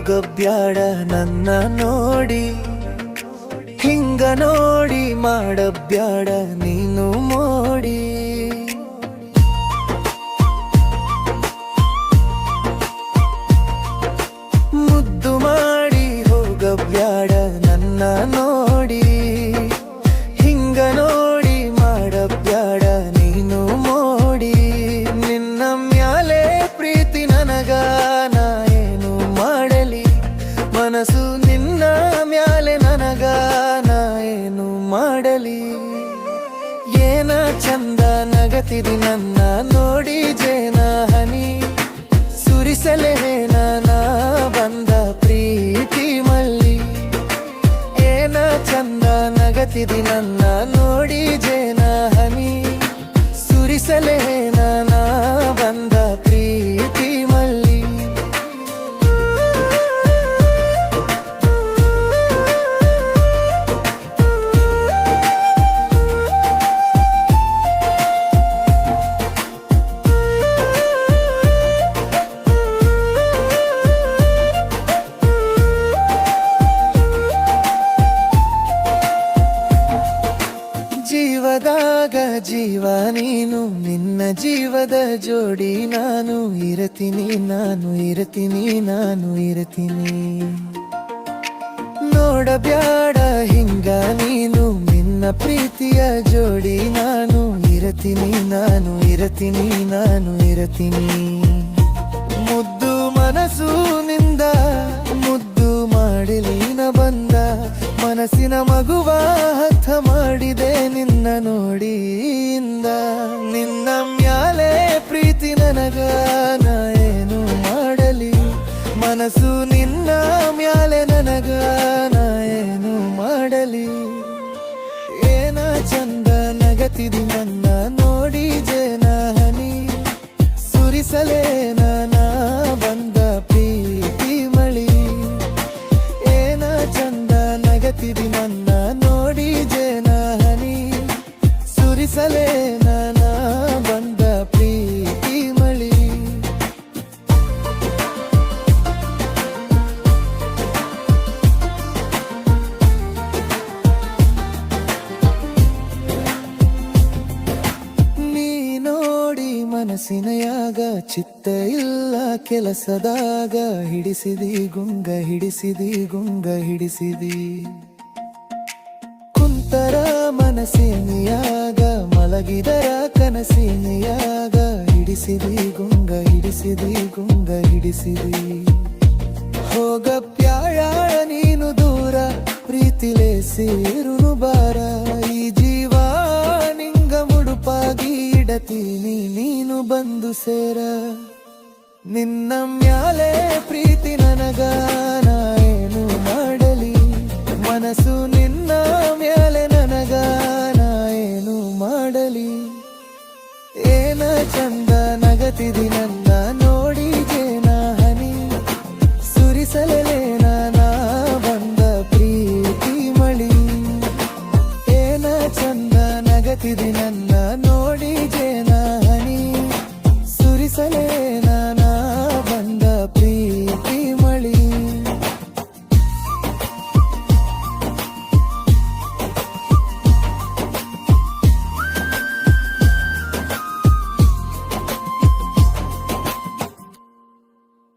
ಹೋಗಬ್ಯಾಡ ನನ್ನ ನೋಡಿ, ಹಿಂಗ ನೋಡಿ ಮಾಡಬ್ಯಾಡ ನೀನು ಮೋಡಿ. ಮುದ್ದು ಮಾಡಿ ಹೋಗಬ್ಯಾಡ ನನ್ನ ನೋಡಿ, ಹಿಂಗ ನೋಡಿ ಮಾಡಬ್ಯಾಡ ನೀನು ಮೋಡಿ. ನಿನ್ನ ಮ್ಯಾಲೆ ಪ್ರೀತಿ ನನಗ ನಾ ಏನು ಮಾಡಲಿ, ಮನಸ್ಸು ನಿನ್ನ ಮ್ಯಾಲೆ ನನಗ ನಾ ಏನು ಮಾಡಲಿ. ಏನ ಚಂದ ನಗತಿದಿ ನನ್ನ ನೋಡಿ ಜೇನ ಹನಿ, ಸುರಿಸಲೇನ ನಾ ಬಂದ ಪ್ರೀತಿ ಮಲ್ಲಿ. ಏನ ಚಂದ ನಗತಿದಿ ನನ್ನ ನೋಡಿ ಜೇನ ಹನಿ, ಸುರಿಸಲೇನ ನಾ ಬಂದ ಪ್ರೀತಿ ಮಲ್ಲಿ. ಜೀವದಾಗ ಜೀವ ನೀನು, ನಿನ್ನ ಜೀವದ ಜೋಡಿ ನಾನು ಇರತೀನಿ, ನಾನು ಇರತೀನಿ, ನಾನು ಇರತೀನಿ. ನೋಡಬ್ಯಾಡ ಹಿಂಗ ನೀನು, ನಿನ್ನ ಪ್ರೀತಿಯ ಜೋಡಿ ನಾನು ಇರತೀನಿ, ನಾನು ಇರತೀನಿ, ನಾನು ಇರತೀನಿ. ಮುದ್ದು ಮನಸ್ಸು ನಿಂದ ಮುದ್ದು ಮಾಡಲಿನ ಬಂದ, ಮನಸ್ಸಿನ ಮಗುವ ಹಠ ಮಾಡಿದೆ ನಿನ್ನ ನೋಡಿಯಿಂದ. ನಿನ್ನ ಮ್ಯಾಲೆ ಪ್ರೀತಿ ನನಗ ನಾ ಏನು ಮಾಡಲಿ, ಮನಸ್ಸು ನಿನ್ನ ಮ್ಯಾಲೆ ನನಗ ನಾ ಏನು ಮಾಡಲಿ. ಏನ ಚಂದ ನಗತಿದಿ ನನ್ನ ನೋಡಿ ಜೇನ ಹನಿ, ಸುರಿಸಲೇನ ನಾ ಬಂದ ಪ್ರೀತಿ ಮಳಿ. ಏನ ಚಂದ ನಗತಿದಿ ನನ್ನ ನೋಡಿ ಜೇನ ಹನಿ, ಸುರಿಸಲೇನ ನಾ ಬಂದ ಪ್ರೀತಿ ಮಳಿ. ನೀ ನೋಡಿ ಮನಸ್ಸಿನಯಾಗ ಚಿತ್ತ ಇಲ್ಲ ಕೆಲಸದಾಗ, ಹಿಡಿಸಿದಿ ಗುಂಗ ಹಿಡಿಸಿದಿ ಗುಂಗ ಹಿಡಿಸಿದಿ. ಕುಂತರ ಮನಸ್ಸಿನಿಯಾಗ ಮಲಗಿದರ ಕನಸಿನಿಯಾಗ, ಹಿಡಿಸಿದಿ ಗುಂಗ ಹಿಡಿಸಿದಿ ಗುಂಗ ಹಿಡಿಸಿದಿ. ಹೋಗಬ್ಯಾಳ ನೀನು ದೂರ, ಪ್ರೀತಿಲೇ ಸೇರುನು ಬಾರ. ಈ ಜೀವ ನಿಂಗ ಮುಡುಪಾಗಿ ಇಡತೀನಿ, ನೀನು ಬಂದು ಸೇರ. ನಿನ್ನ ಮ್ಯಾಲೆ ಪ್ರೀತಿ ನನಗ ನಾ ಏನು ಮಾಡಲಿ, ಮನಸ್ಸು ನಿನ್ನ ಮ್ಯಾಲೆ ನನಗ ನಾ ಏನು ಮಾಡಲಿ. ಏನ ಚಂದ ನಗತಿದಿ ನನ್ನ ನೋಡಿ ಜೇನ ಹನಿ, ಸುರಿಸಲೇನ ನಾ ಬಂದ ಪ್ರೀತಿ ಮಳಿ. ಏನ ಚಂದ ನಗತಿದಿ ನನ್ನ ನೋಡಿ ಜೇನ ಹನಿ, ಸುರಿಸಲೇನ ನಾ